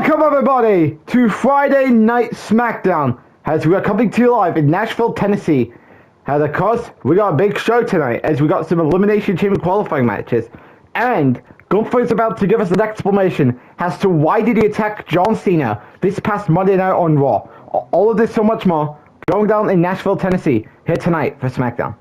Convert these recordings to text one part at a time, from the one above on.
Welcome everybody to Friday Night Smackdown, as we are coming to you live in Nashville, Tennessee. And of course, we got a big show tonight, as we got some Elimination Chamber qualifying matches. And Gunther is about to give us an explanation as to why did he attack John Cena this past Monday night on Raw. All of this, so much more, going down in Nashville, Tennessee, here tonight for Smackdown.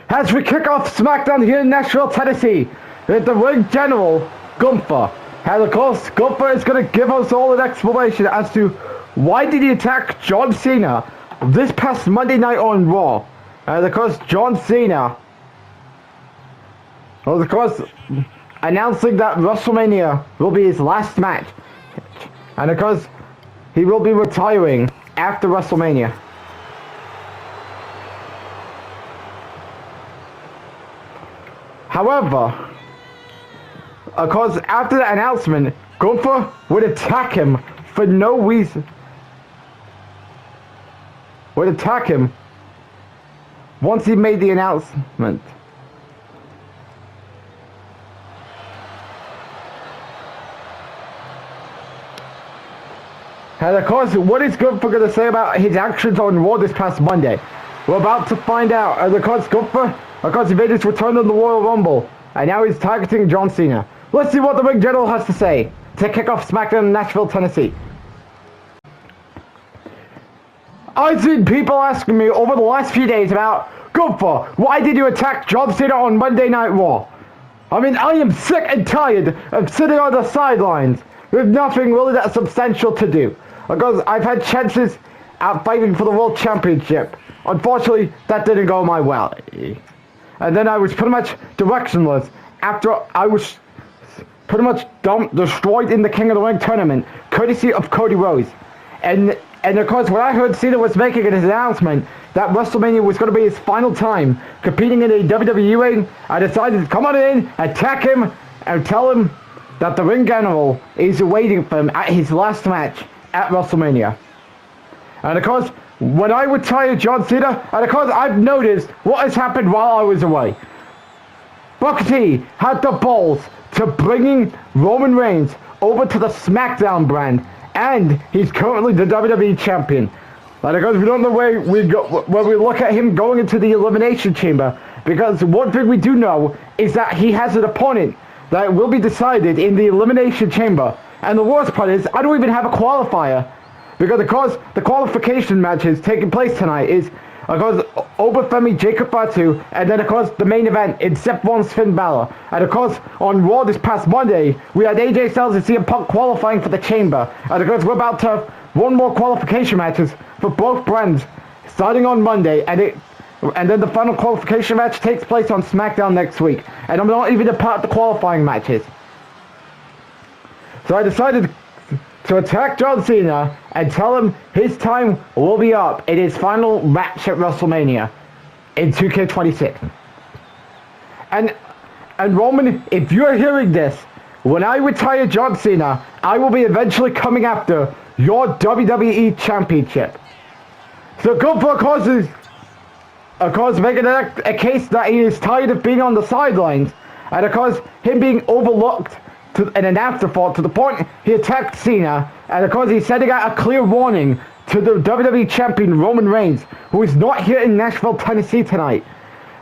As we kick off Smackdown here in Nashville, Tennessee, with the ring general, Gunther. And of course, Gunther is going to give us all an explanation as to why did he attack John Cena this past Monday night on Raw. And of course, John Cena, well, of course, announcing that WrestleMania will be his last match. And of course, he will be retiring after WrestleMania. However, of course, after the announcement, Gunther would attack him for no reason. Would attack him once he made the announcement. And of course, what is Gunther going to say about his actions on Raw this past Monday? We're about to find out. And of course, Gunther, of course, he made his return on the Royal Rumble, and now he's targeting John Cena. Let's see what the ring general has to say to kick off SmackDown in Nashville, Tennessee. I've seen people asking me over the last few days about, Gunther, why did you attack John Cena on Monday Night Raw? I mean, I am sick and tired of sitting on the sidelines with nothing really that substantial to do. Because I've had chances at fighting for the World Championship. Unfortunately, that didn't go my way. And then I was pretty much directionless after I was pretty much destroyed in the King of the Ring tournament, courtesy of Cody Rhodes. And of course, when I heard Cena was making his announcement that WrestleMania was going to be his final time competing in a WWE ring, I decided to come on in, attack him, and tell him that the ring general is waiting for him at his last match at WrestleMania. And of course, when I retired John Cena, and of course I've noticed what has happened while I was away. Booker T had the balls to bringing Roman Reigns over to the Smackdown brand, and he's currently the WWE champion. And of course we don't know where we look at him going into the Elimination Chamber, because one thing we do know is that he has an opponent that will be decided in the Elimination Chamber. And the worst part is, I don't even have a qualifier. Because of course, the qualification matches taking place tonight is, of course, Obafemi Jacob Fatu, and then of course the main event in Seth Rollins Finn Balor. And of course, on Raw this past Monday, we had AJ Styles and CM Punk qualifying for the Chamber. And of course, we're about to have one more qualification matches for both brands starting on Monday, and then the final qualification match takes place on SmackDown next week. And I'm not even a part of the qualifying matches. So I decided to attack John Cena and tell him his time will be up in his final match at WrestleMania in 2K26. And Roman, if you're hearing this, when I retire John Cena, I will be eventually coming after your WWE Championship. So Gunther causes, of course, making a case that he is tired of being on the sidelines, and of course, him being overlooked and an afterthought to the point he attacked Cena, and of course he's sending out a clear warning to the WWE Champion Roman Reigns, who is not here in Nashville, Tennessee tonight.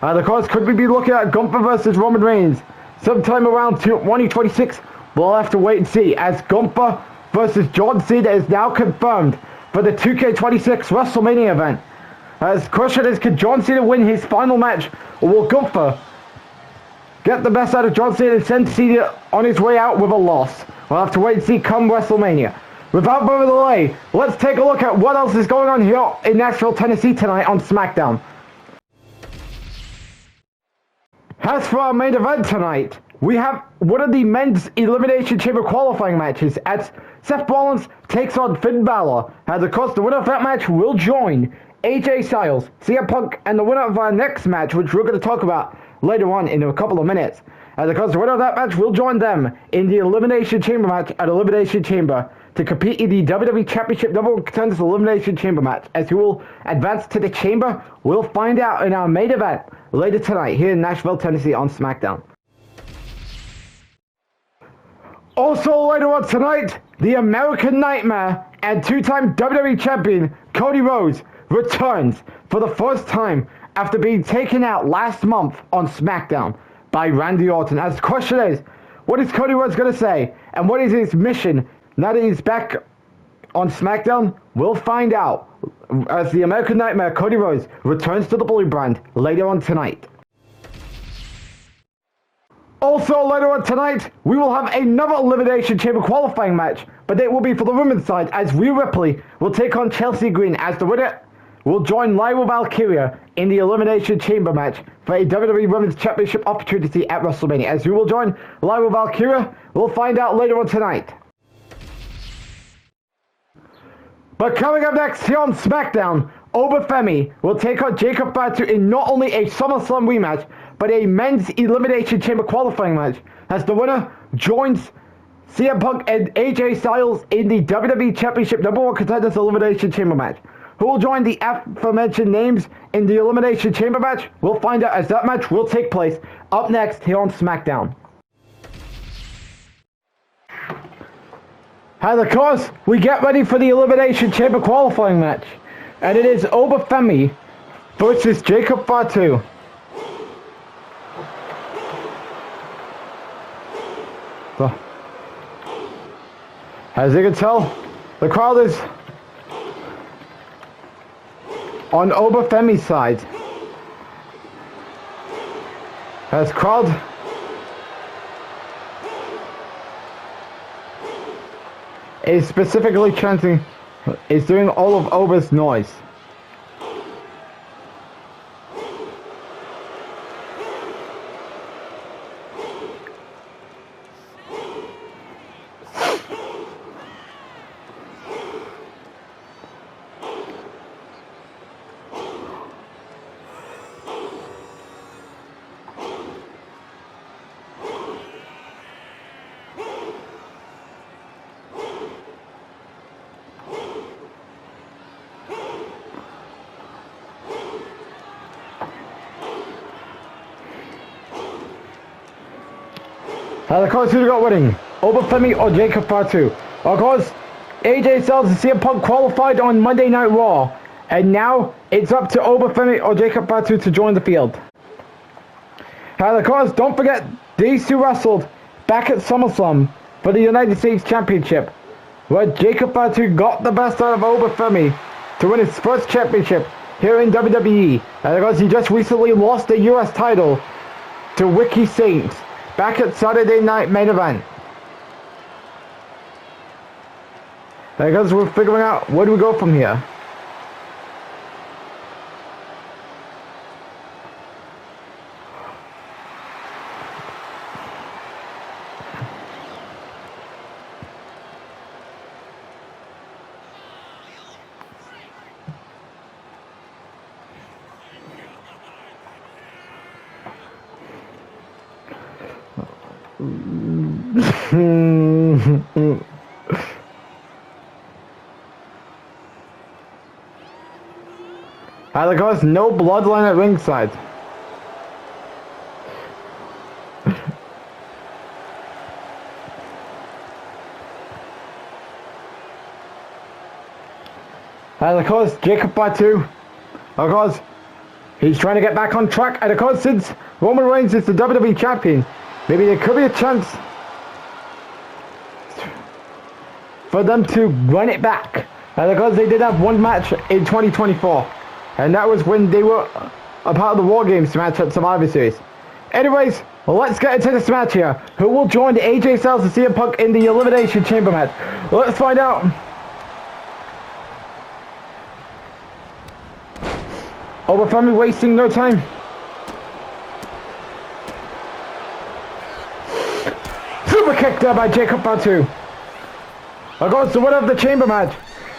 And of course, could we be looking at Gunther versus Roman Reigns sometime around 2026? We'll have to wait and see, as Gunther versus John Cena is now confirmed for the 2K26 WrestleMania event. As question is, can John Cena win his final match, or will Gunther get the best out of John Cena and send Cena on his way out with a loss? We'll have to wait and see come WrestleMania. Without further delay, let's take a look at what else is going on here in Nashville, Tennessee tonight on SmackDown. As for our main event tonight, we have one of the men's Elimination Chamber qualifying matches as Seth Rollins takes on Finn Balor. And of course, the winner of that match will join AJ Styles, CM Punk, and the winner of our next match, which we're going to talk about later on in a couple of minutes. And of course, the winner of that match will join them in the Elimination Chamber match at Elimination Chamber to compete in the WWE Championship Number 1 Contenders Elimination Chamber match. As who will advance to the Chamber, we'll find out in our main event later tonight here in Nashville, Tennessee on SmackDown. Also later on tonight, the American Nightmare and two-time WWE Champion Cody Rhodes returns for the first time after being taken out last month on Smackdown by Randy Orton. As the question is, what is Cody Rhodes going to say? And what is his mission now that he's back on SmackDown? We'll find out as the American Nightmare Cody Rhodes returns to the Blue Brand later on tonight. Also later on tonight, we will have another Elimination Chamber qualifying match, but it will be for the women's side as Rhea Ripley will take on Chelsea Green as the winner will join Lyra Valkyria in the Elimination Chamber match for a WWE Women's Championship opportunity at WrestleMania. As who will join Lyra Valkyria, we'll find out later on tonight. But coming up next here on SmackDown, Obafemi will take on Jacob Fatu in not only a SummerSlam rematch, but a men's Elimination Chamber qualifying match, as the winner joins CM Punk and AJ Styles in the WWE Championship #1 Contenders Elimination Chamber match. Who will join the aforementioned names in the Elimination Chamber match? We'll find out as that match will take place up next here on SmackDown. And of course, we get ready for the Elimination Chamber qualifying match. And it is Obafemi versus Jacob Fatu. So, as you can tell, the crowd is on Obafemi's side. As crowd is specifically chanting, is doing all of Oba's noise. And of course, who got winning? Obafemi or Jacob Fatu? Of course, AJ Styles and CM Punk qualified on Monday Night Raw. And now, it's up to Obafemi or Jacob Fatu to join the field. And of course, don't forget, these two wrestled back at SummerSlam for the United States Championship, where Jacob Fatu got the best out of Obafemi to win his first championship here in WWE. And of course, he just recently lost the US title to Ricky Saints back at Saturday Night Main Event. Because we're figuring out where do we go from here. And of course, no bloodline at ringside. And of course, Jacob Fatu, of course, he's trying to get back on track. And of course, since Roman Reigns is the WWE Champion, maybe there could be a chance for them to run it back. And of course, they did have one match in 2024. And that was when they were a part of the War Games match at Survivor Series. Anyways, let's get into this match here. Who will join AJ Styles and CM Punk in the Elimination Chamber match? Let's find out. Obafemi wasting no time. Super kick there by Jacob Fatu. Of course, the winner of the Chamber match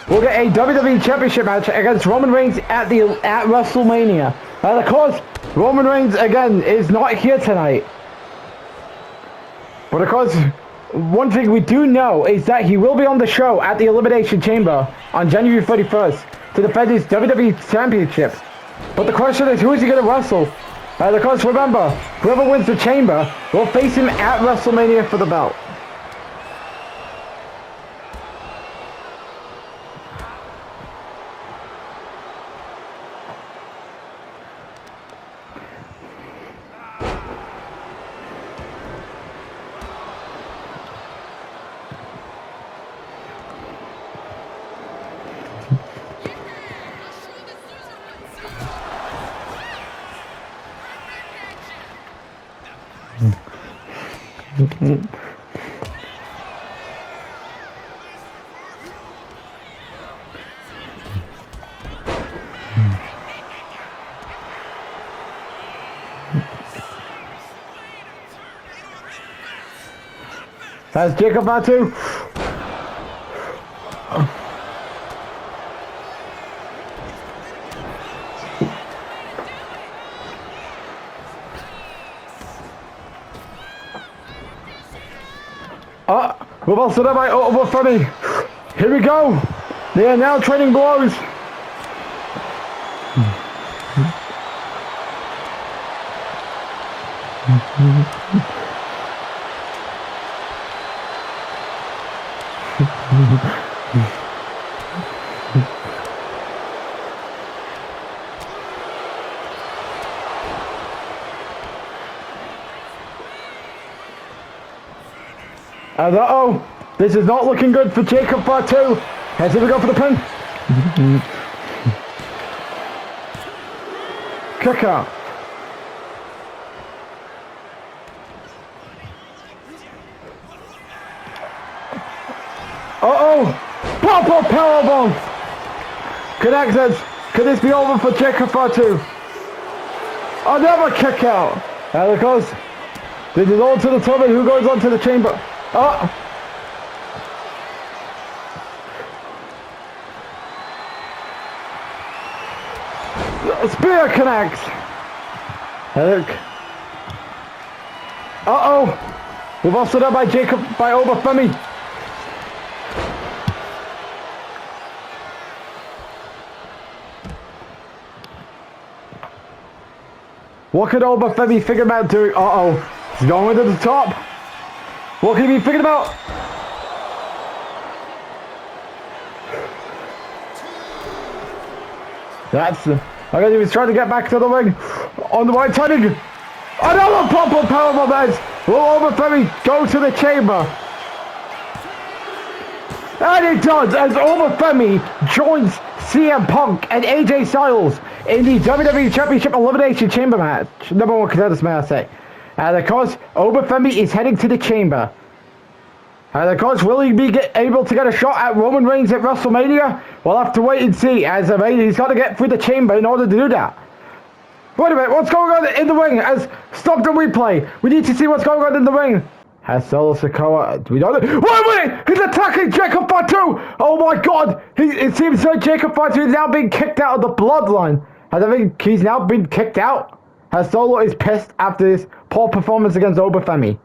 we'll get a WWE Championship match against Roman Reigns at WrestleMania. And of course, Roman Reigns again is not here tonight. But of course, one thing we do know is that he will be on the show at the Elimination Chamber on January 31st to defend his WWE Championship. But the question is, who is he going to wrestle? And of course, remember, whoever wins the Chamber will face him at WrestleMania for the belt. That's Jacob Fatu. We've also done by over funny. Here we go. They are now trading blows. Uh-oh, this is not looking good for Jacob Fatu. As here we go for the pin. Kick out. Uh-oh, pop-up powerbomb. Connected. Could this be over for Jacob Fatu? Another kick out. And of course, this is all to the top. Who goes on to the chamber? Oh! Spear connects! Uh-oh! We've also done by Jacob, by Obafemi. What could Obafemi figure about doing? Uh-oh. He's going to the top. What can he be thinking about? That's... Okay, he was trying to get back to the ring. On the right timing. Another pop-up powerbomb, guys. Will Obafemi go to the chamber? And it does, as Obafemi joins CM Punk and AJ Styles in the WWE Championship Elimination Chamber match. Number 1 contenders, may I say. And of course, Obafemi is heading to the chamber. And of course, will he be able to get a shot at Roman Reigns at WrestleMania? We'll have to wait and see, as he's got to get through the chamber in order to do that. Wait a minute, what's going on in the ring? As stop the replay. We need to see what's going on in the ring. Has Solo Sikoa... We don't know. Wait a minute! He's attacking Jacob Fatu! Oh my god! It seems like Jacob Fatu is now being kicked out of the bloodline. I think he's now been kicked out. As Solo is pissed after his poor performance against Obafemi.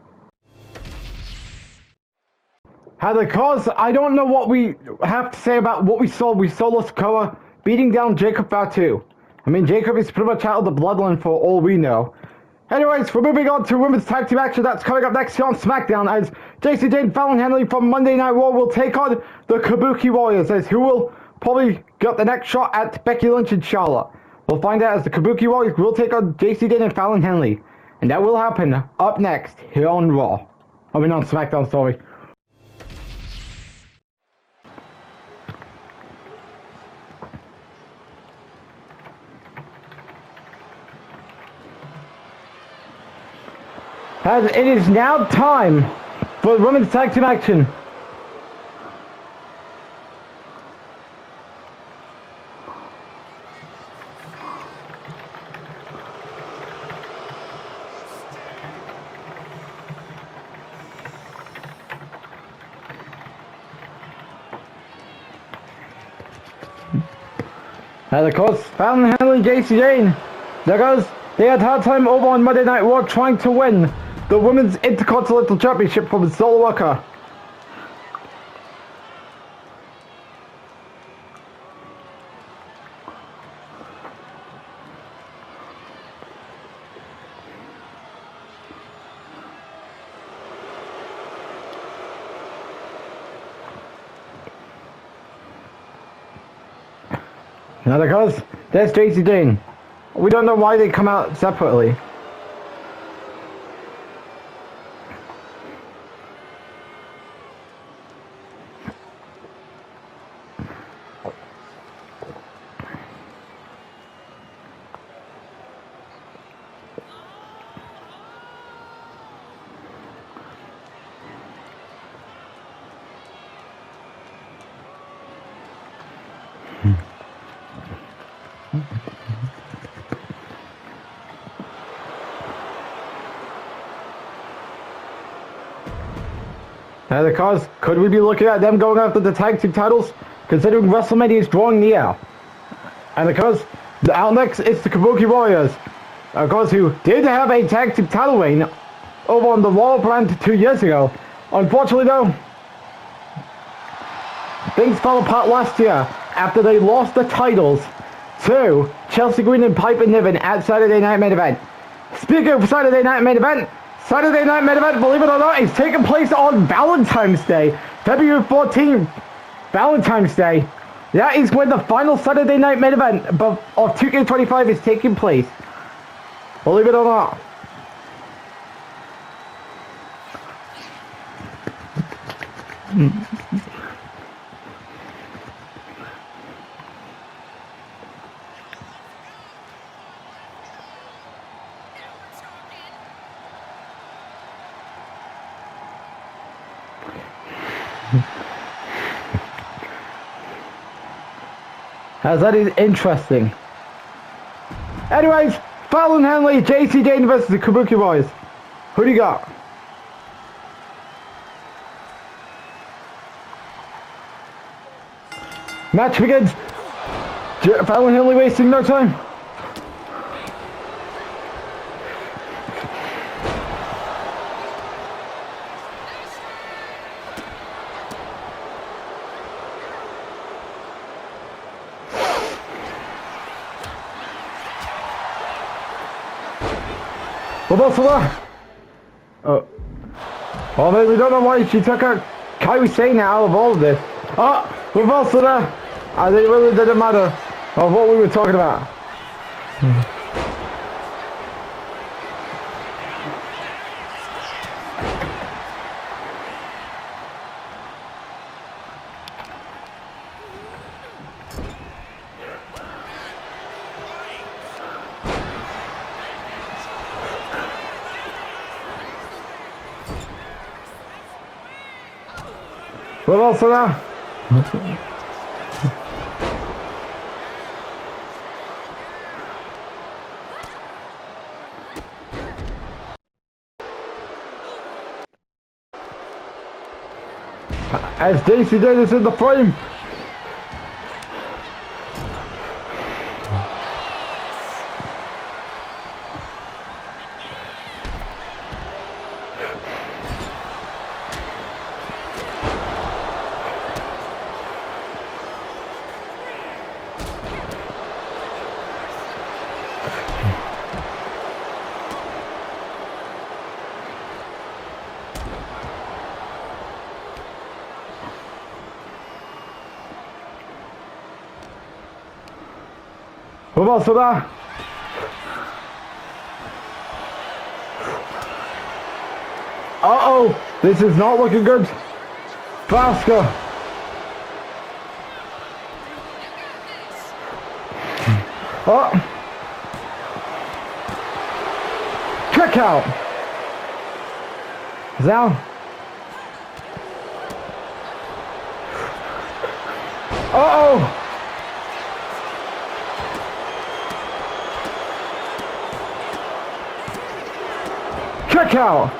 Because I don't know what we have to say about what we saw with Solo Sikoa beating down Jacob Fatu. I mean, Jacob is pretty much out of the bloodline for all we know. Anyways, we're moving on to women's tag team action that's coming up next here on Smackdown, as JC Jane and Fallon Henley from Monday Night Raw will take on the Kabuki Warriors, as who will probably get the next shot at Becky Lynch and Charlotte. We'll find out as the Kabuki Warriors will take on JC Jane and Fallon Henley. And that will happen up next here on Raw. I mean on Smackdown, sorry. As it is now time for women's tag team action. And of course, Fallon Henley, JC Jane, because they had a hard time over on Monday Night Raw trying to win the Women's Intercontinental Championship from Solo Worker. Now because there's JC Jane. We don't know why they come out separately. Now the cause, could we be looking at them going after the tag team titles? Considering WrestleMania is drawing near. And because out next it's the Kabuki Warriors. Of course, who did have a tag team title reign over on the Raw brand 2 years ago. Unfortunately though, things fell apart last year after they lost the titles to Chelsea Green and Piper Niven at Saturday Night Main Event. Speaking of Saturday Night Main Event, believe it or not, is taking place on Valentine's Day, February 14th. Valentine's Day. That is when the final Saturday Night Main Event of 2K25 is taking place. Believe it or not. As that is interesting. Anyways, Fallon Henley, JC Jane versus the Kabuki Boys. Who do you got? Match begins. Fallon Henley wasting no time. Oh, well, we don't know why she took out Kairi Sane out of all of this. Oh, Reversal. I think it really didn't matter of what we were talking about. Reversal. As JC Jane is in the frame. Reversal. Uh-oh, this is not looking good. Faster. Oh. Kick out. Down. Uh-oh. Kick out.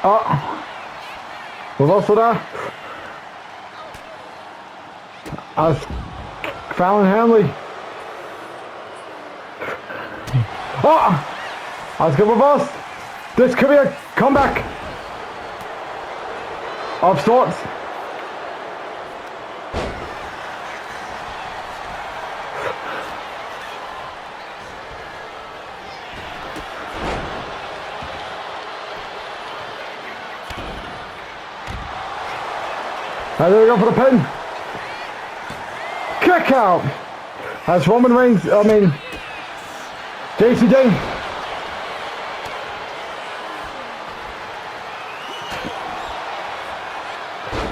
Oh, reversal there. As Fallon Henley. Oh, as good reverse. This could be a comeback of sorts. And there we go for the pin. Kick out. As Roman Reigns, JCD.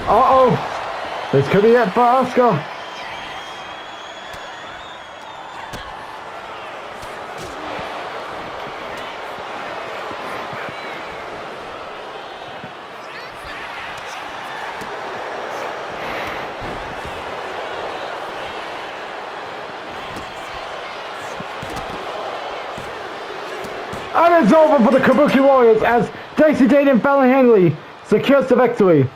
Uh-oh. This could be it for Asuka. And it's over for the Kabuki Warriors as Daisy Jane and Fallon Henley secures the victory.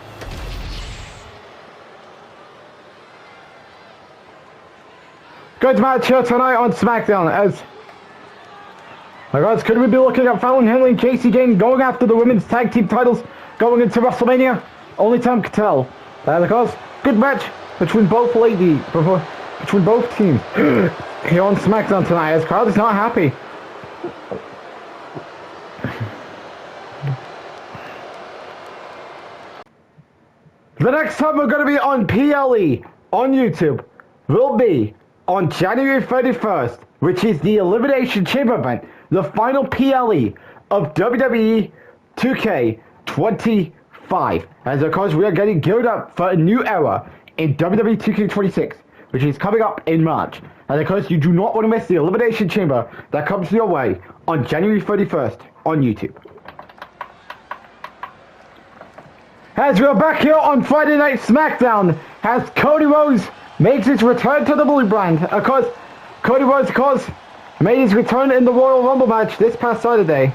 Good match here tonight on SmackDown as... My guys, could we be looking at Fallon Henley and Daisy Jane going after the women's tag team titles going into WrestleMania? Only time can tell. And of course, good match between both ladies, between both teams here on SmackDown tonight as crowd is not happy. The next time we're going to be on PLE on YouTube will be on January 31st, which is the Elimination Chamber event, the final PLE of WWE 2K25. As of course we are getting geared up for a new era in WWE 2K26, which is coming up in March. And of course you do not want to miss the Elimination Chamber that comes your way on January 31st on YouTube. As we're back here on Friday Night SmackDown, as Cody Rhodes makes his return to the Blue Brand. Of course, Cody Rhodes, of course, made his return in the Royal Rumble match this past Saturday.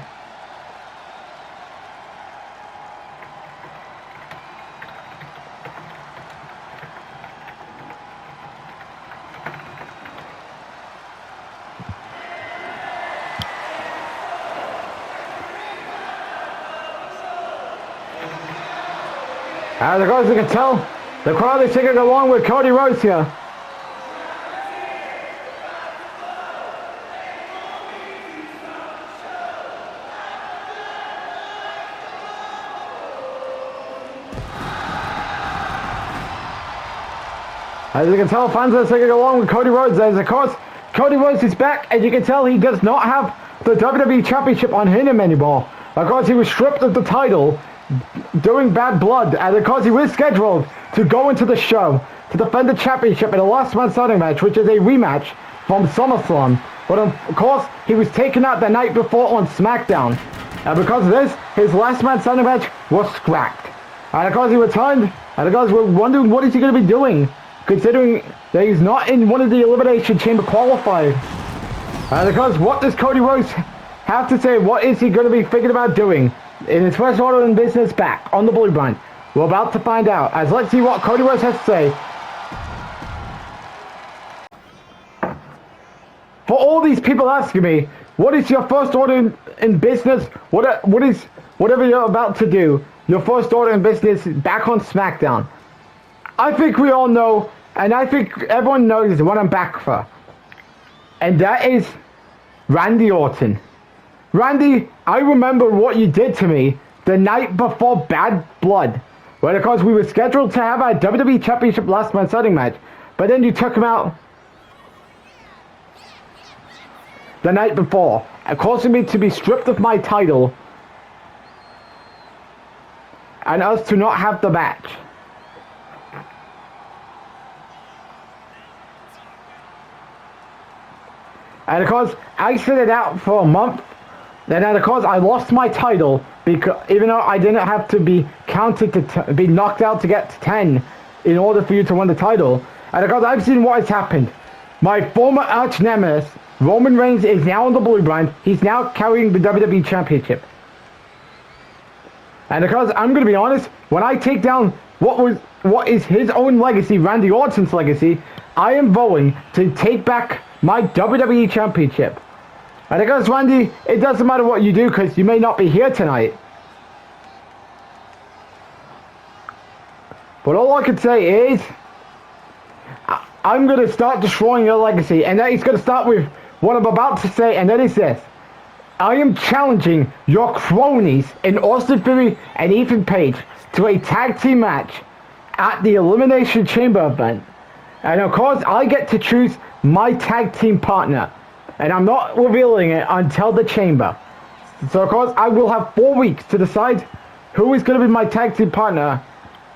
As you can tell, the crowd is singing along with Cody Rhodes here. As you can tell, fans are singing along with Cody Rhodes. As of course, Cody Rhodes is back. As you can tell, he does not have the WWE Championship on him anymore. Of course, he was stripped of the title during Bad Blood, and of course he was scheduled to go into the show to defend the championship in a last man standing match, which is a rematch from SummerSlam. But of course, he was taken out the night before on SmackDown, and because of this, his last man standing match was scrapped. And of course he returned, and of course we're wondering what is he going to be doing, considering that he's not in one of the Elimination Chamber qualifiers. And of course, what does Cody Rhodes have to say? What is he going to be thinking about doing in his first order in business back on the Blue Brand? We're about to find out, as let's see what Cody Rhodes has to say. For all these people asking me, what is your first order in business? What is whatever you're about to do, your first order in business back on SmackDown? I think we all know, and I think everyone knows what I'm back for. And that is Randy Orton. Randy, I remember what you did to me the night before Bad Blood, when of course we were scheduled to have our WWE Championship last man standing match, but then you took him out the night before, causing me to be stripped of my title and us to not have the match. And of course, I sit it out for a month. Then of course, I lost my title because even though I didn't have to be counted to be knocked out to get to 10 in order for you to win the title. And of course, I've seen what has happened. My former arch nemesis, Roman Reigns, is now on the Blue Brand. He's now carrying the WWE Championship. And of course, I'm going to be honest, when I take down what is his own legacy, Randy Orton's legacy, I am voting to take back my WWE Championship. And of course, Randy, it doesn't matter what you do because you may not be here tonight. But all I can say is, I'm going to start destroying your legacy. And that is going to start with what I'm about to say, and that is this. I am challenging your cronies in Austin Theory and Ethan Page to a tag team match at the Elimination Chamber event. And of course, I get to choose my tag team partner. And I'm not revealing it until the chamber. So of course, I will have 4 weeks to decide who is going to be my tag team partner,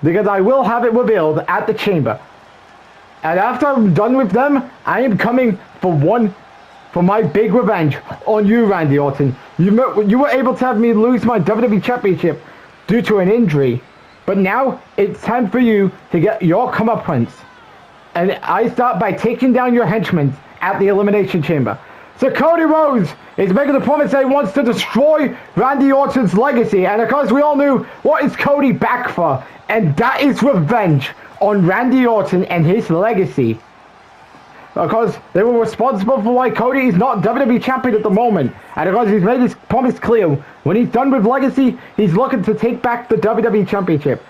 because I will have it revealed at the chamber. And after I'm done with them, I am coming for my big revenge on you, Randy Orton. You were able to have me lose my WWE Championship due to an injury, but now it's time for you to get your comeuppance. And I start by taking down your henchmen at the Elimination Chamber. So Cody Rhodes is making the promise that he wants to destroy Randy Orton's legacy. And of course, we all knew what is Cody back for. And that is revenge on Randy Orton and his legacy. Of course, they were responsible for why Cody is not WWE Champion at the moment. And of course, he's made his promise clear. When he's done with legacy, he's looking to take back the WWE Championship.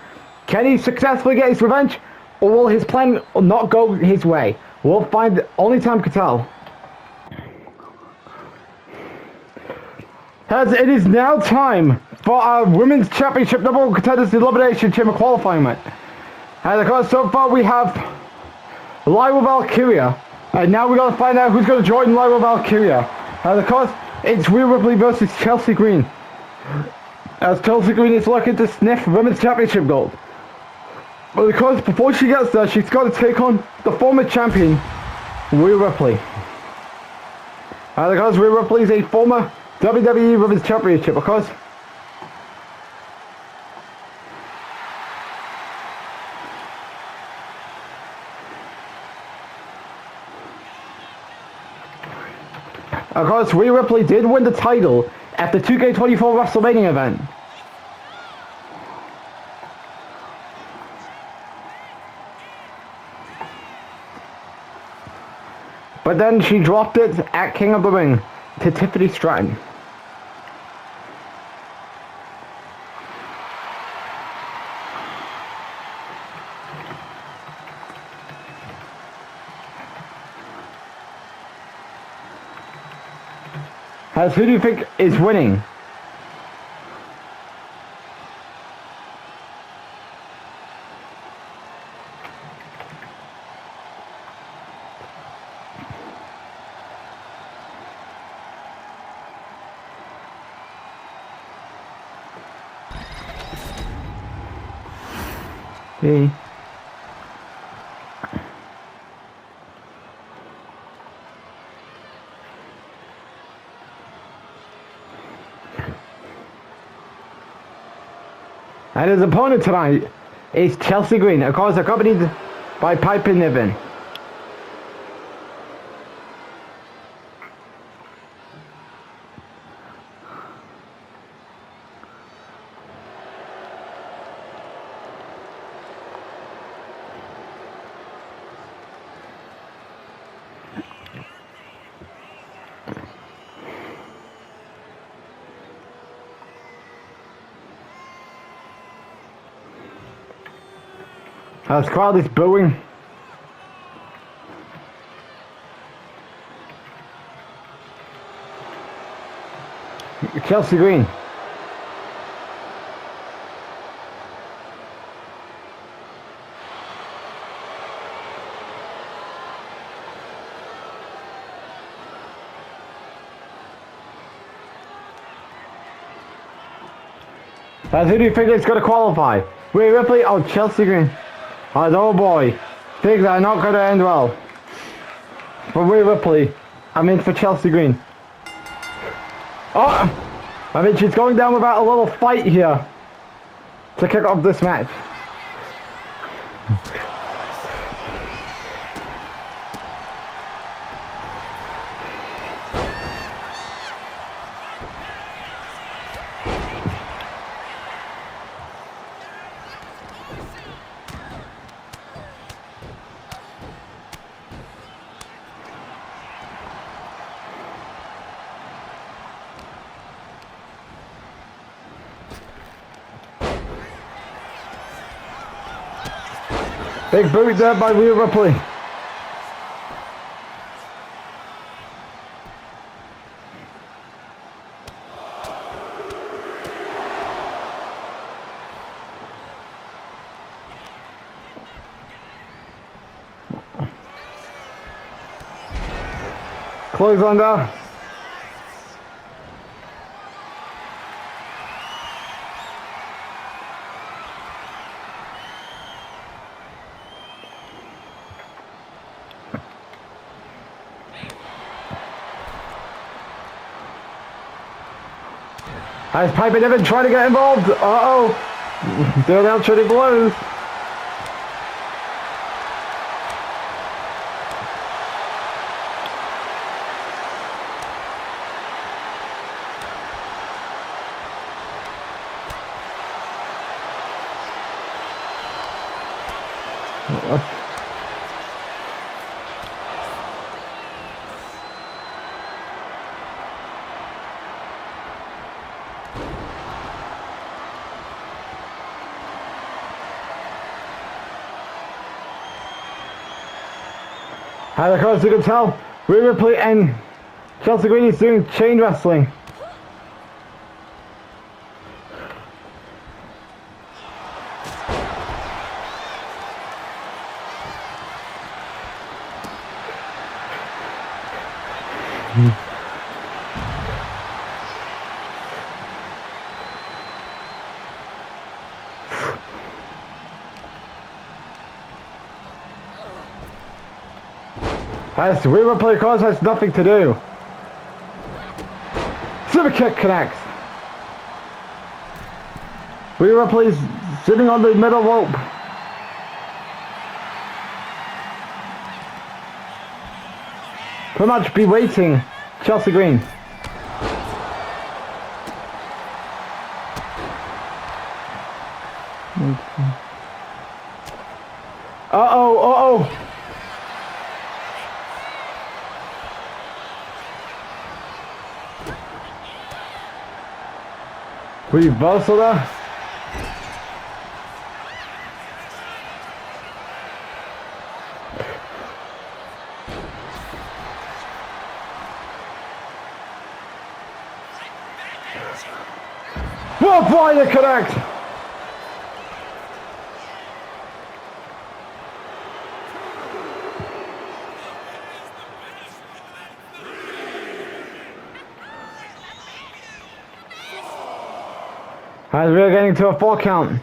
Can he successfully get his revenge? Or will his plan not go his way? We'll find, only time can tell. As it is now time for our Women's Championship number 1 contenders Elimination Chamber qualifying match. And of course, so far we have Lyra Valkyria. And now we gotta find out who's gonna join Lyra Valkyria. And of course, it's Rhea Ripley versus Chelsea Green. As Chelsea Green is looking to sniff Women's Championship gold. But of course, before she gets there, she's got to take on the former champion, Rhea Ripley. And of course, Rhea Ripley is a former WWE Women's Championship, of course. Of course, Rhea Ripley did win the title at the 2K24 WrestleMania event. But then she dropped it at King of the Ring to Tiffany Stratton. As who do you think is winning? Okay. And his opponent tonight is Chelsea Green, of course accompanied by Piper Niven. As crowd is booing. Chelsea Green. As who do you think is going to qualify? Rhea Ripley or Chelsea Green? Oh boy, things are not going to end well. For Rhea Ripley, I'm in for Chelsea Green. Oh, I mean she's going down without a little fight here to kick off this match. Big boot there by Rhea Ripley. Close under. As Piper Niven trying to get involved. Uh-oh. Doing out shooting blows. And of course you can tell, Rhea Ripley and Chelsea Green is doing chain wrestling. As Rhea Ripley, of course, has nothing to do. Super kick connects. Rhea Ripley's sitting on the middle rope. Pretty much berating Chelsea Green. Uh-oh, uh-oh. Reversal there. What by the connect? As we're getting to a 4 count.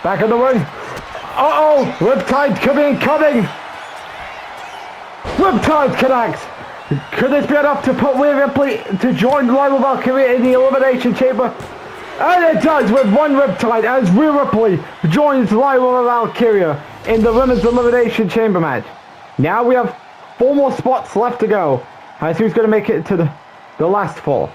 Back in the ring. Uh-oh! Riptide coming! Riptide connects! Could this be enough to put Rhea Ripley to join Rival Valkyrie in the Elimination Chamber? And it does with one Riptide as Rhea Ripley joins Lyra Valkyria in the Women's Elimination Chamber match. Now we have 4 more spots left to go. As who's going to make it to the last 4?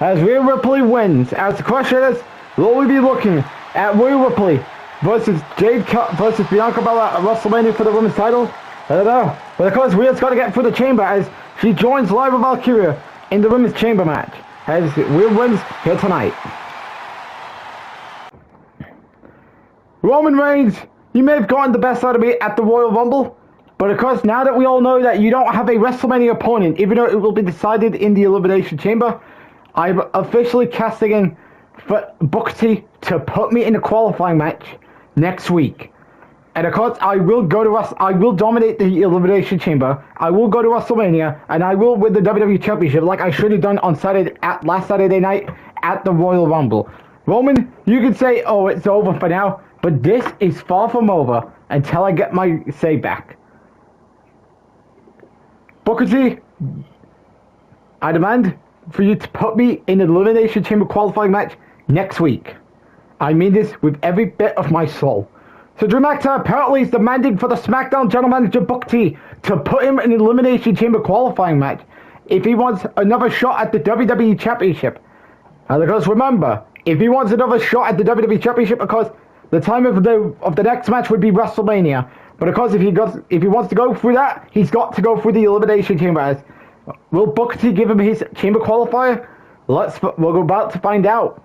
As Rhea Ripley wins, as the question is, will we be looking at Rhea Ripley versus versus Bianca Belair at WrestleMania for the women's title? I don't know. But of course, Rhea's got to get through the chamber as she joins Lyra Valkyria in the women's chamber match. As Rhea wins here tonight. Roman Reigns, you may have gotten the best out of me at the Royal Rumble, but of course, now that we all know that you don't have a WrestleMania opponent, even though it will be decided in the Elimination Chamber, I'm officially casting in for Booker T to put me in a qualifying match next week. And of course, I will dominate the Elimination Chamber. I will go to WrestleMania, and I will win the WWE Championship like I should have done on last Saturday night at the Royal Rumble. Roman, you can say, oh, it's over for now, but this is far from over until I get my say back. Booker T, I demand for you to put me in an Elimination Chamber qualifying match next week. I mean this with every bit of my soul. So Drew McIntyre apparently is demanding for the SmackDown General Manager Booker T to put him in an Elimination Chamber qualifying match if he wants another shot at the WWE Championship. And of course, remember, if he wants another shot at the WWE Championship, because the time of the next match would be WrestleMania. But of course, if he wants to go through that, he's got to go through the Elimination Chamber. As will Booker T give him his Chamber qualifier? We're about to find out.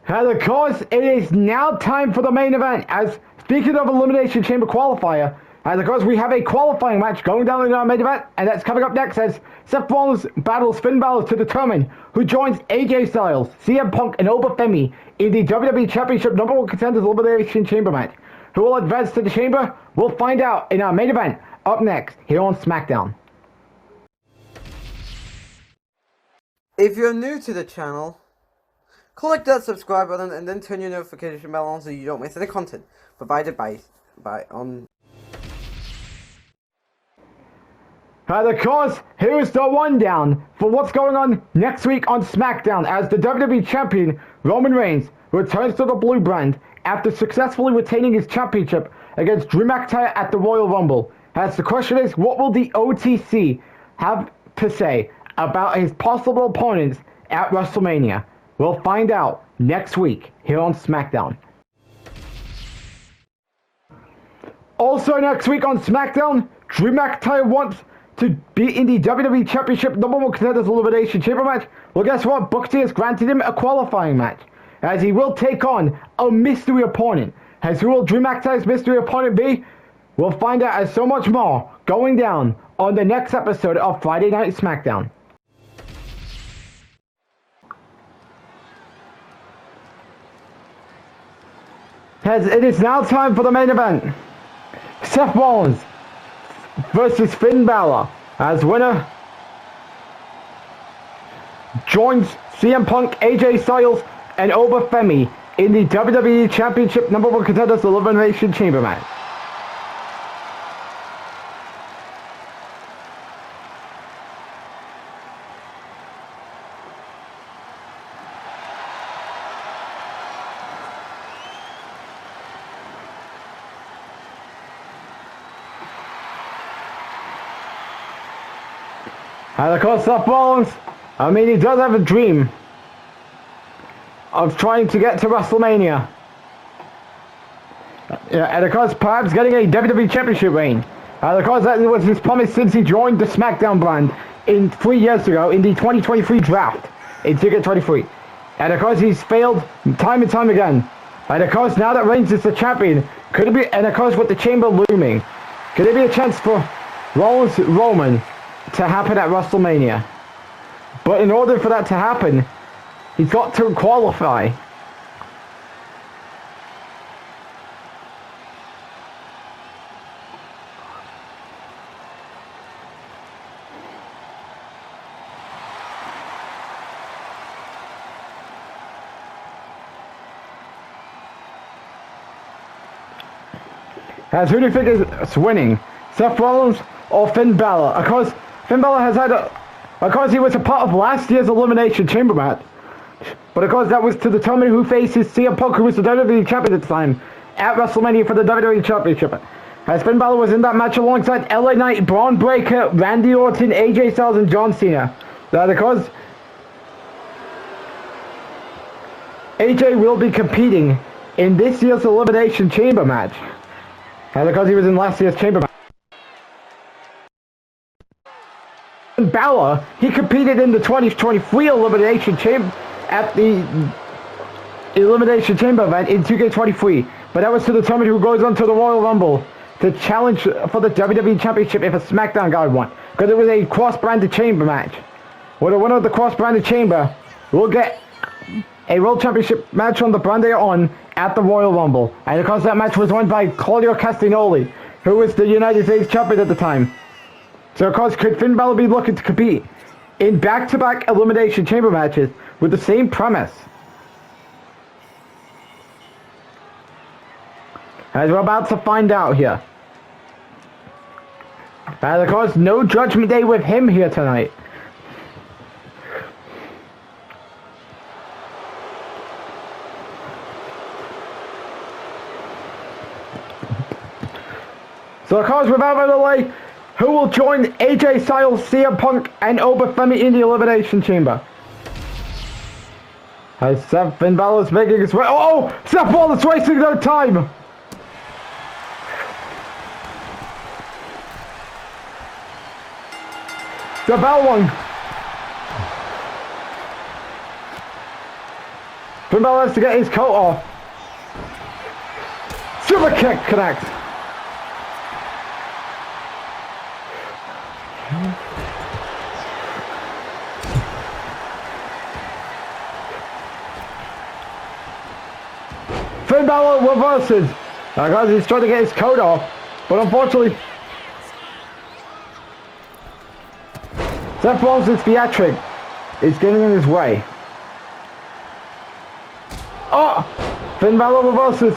And of course, it is now time for the main event. As speaking of Elimination Chamber qualifier, and of course we have a qualifying match going down in our main event, and that's coming up next as Seth Rollins battles Finn Balor to determine who joins AJ Styles, CM Punk, and Obafemi in the WWE Championship #1 Contenders Elimination Chamber match. Who will advance to the Chamber? We'll find out in our main event up next here on Smackdown. If you're new to the channel, click that subscribe button and then turn your notification bell on so you don't miss any content provided by on. And of course, here's the rundown for what's going on next week on SmackDown as the WWE Champion Roman Reigns returns to the Blue Brand after successfully retaining his championship against Drew McIntyre at the Royal Rumble. As the question is, what will the OTC have to say about his possible opponents at WrestleMania? We'll find out next week here on SmackDown. Also next week on SmackDown, Drew McIntyre wants to be in the WWE Championship #1 Contenders Elimination Chamber match. Well, guess what? Booker T has granted him a qualifying match, as he will take on a mystery opponent. As who will Drew McIntyre's mystery opponent be? We'll find out as so much more going down on the next episode of Friday Night SmackDown. As it is now time for the main event. Seth Rollins versus Finn Balor. As winner joins CM Punk, AJ Styles, and Obafemi in the WWE Championship #1 Contenders Elimination Chamber match. And of course, Seth Rollins, he does have a dream of trying to get to WrestleMania. And of course, perhaps getting a WWE Championship reign. And of course, that was his promise since he joined the Smackdown brand 3 years ago in the 2023 draft in Ticket 23. And of course, he's failed time and time again. And of course, now that Reigns is the champion, could it be, and of course, with the Chamber looming, could there be a chance for Roman to happen at WrestleMania? But in order for that to happen, he's got to qualify. As who do you think is winning? Seth Rollins or Finn Balor? Of course, Finn Balor has had of course, he was a part of last year's Elimination Chamber match. But of course, that was to determine who faces CM Punk, who was the WWE Champion at the time, at WrestleMania for the WWE Championship. As Finn Balor was in that match alongside LA Knight, Braun Breaker, Randy Orton, AJ Styles, and John Cena. That of course, AJ will be competing in this year's Elimination Chamber match. And because he was in last year's Chamber match. Balor, he competed in the 2023 Elimination Chamber at the Elimination Chamber event in 2K23, but that was to determine who goes on to the Royal Rumble to challenge for the WWE Championship if a SmackDown guy won, because it was a cross-branded chamber match. Well, the winner of the cross-branded chamber will get a World Championship match on the brand they are on at the Royal Rumble, and of course that match was won by Claudio Castagnoli, who was the United States Champion at the time. So of course, could Finn Balor be looking to compete in back-to-back Elimination Chamber matches with the same premise? As we're about to find out here. And of course, no Judgment Day with him here tonight. So of course, without further delay, who will join AJ Styles, CM Punk, and Obafemi in the Elimination Chamber? As Seth Finn Balor is making his way. Oh! Seth Rollins wasting no time! The bell one. Finn Balor has to get his coat off. Super kick connects. Finn Balor reverses. Guys, he's trying to get his coat off, but unfortunately, Seth Rollins' theatric is getting in his way. Oh! Finn Balor reverses.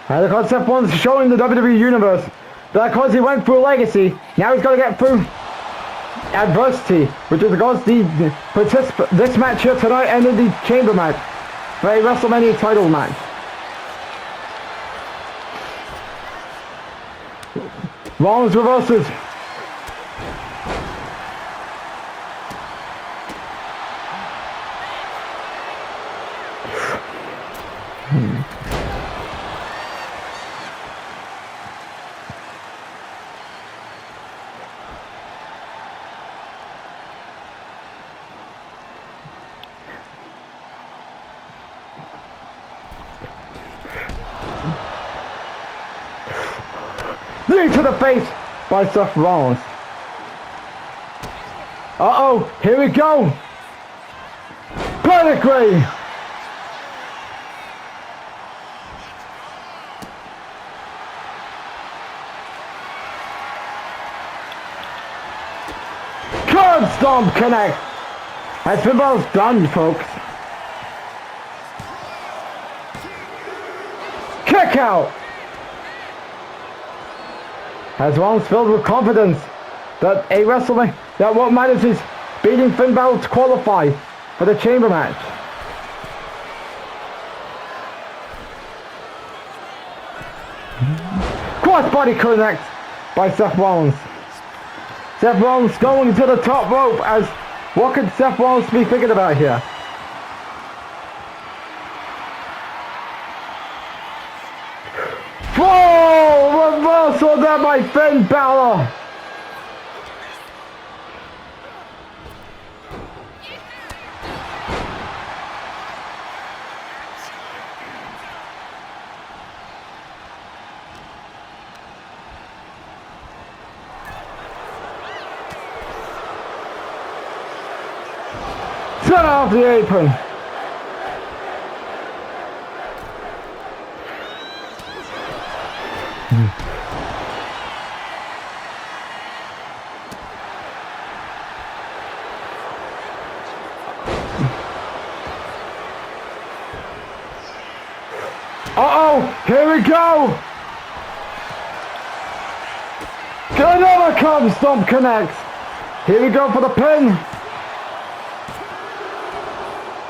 And of course, Seth Rollins is showing the WWE Universe that because he went through Legacy, now he's got to get through Adversity, which is of course this match here tonight and in the Chamber match for a WrestleMania title match. Rollins reverses. Knee to the face by Seth Rollins. Uh-oh, here we go. Pedigree. Curb stomp connect. And Finn Balor's done, folks. Kick out. As Rollins filled with confidence that that what matters is beating Finn Balor to qualify for the Chamber match. Crossbody connect by Seth Rollins. Seth Rollins going to the top rope. As what could Seth Rollins be thinking about here? Whoa! Reversal there by Finn Balor. Set off the apron. Uh-oh, here we go. Another curb stomp connects. Here we go for the pin.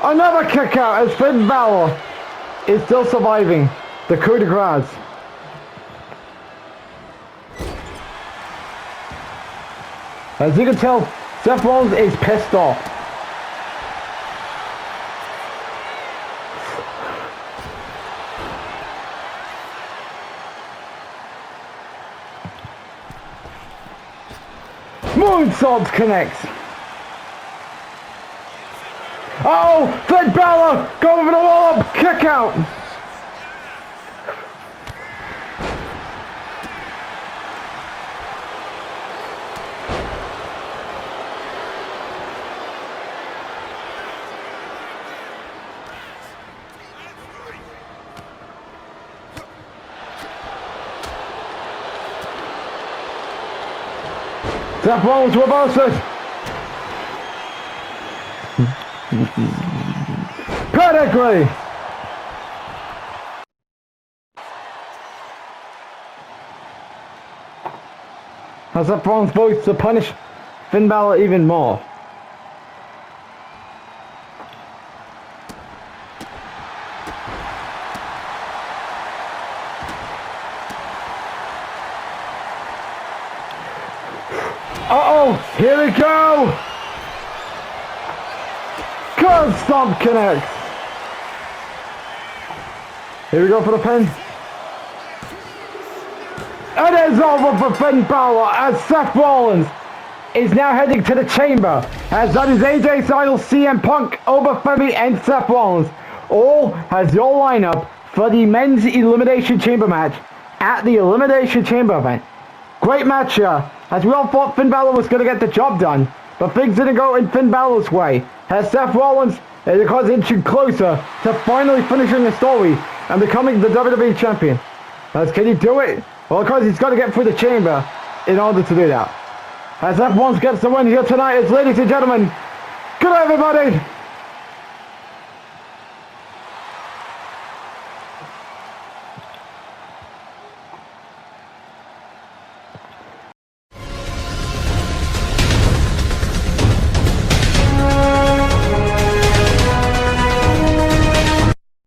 Another kick out as Finn Balor is still surviving the coup de grace. As you can tell, Seth Rollins is pissed off. Moonsault connects. Oh, Finn Balor going for the wall up, kick out. Seth Rollins reverses. Pedigree. As Seth Rollins votes to punish Finn Balor even more. Here we go. Curb stomp connects. Here we go for the pin. It is over for Finn Balor as Seth Rollins is now heading to the chamber, as that is AJ Styles, CM Punk, Oba Femi, and Seth Rollins all has your lineup for the men's Elimination Chamber match at the Elimination Chamber event. Great match here, as we all thought Finn Balor was going to get the job done, but things didn't go in Finn Balor's way, as Seth Rollins is inching closer to finally finishing the story and becoming the WWE Champion. As can he do it? Well, of course he's got to get through the chamber in order to do that. As F1 gets the win here tonight, ladies and gentlemen, good night everybody!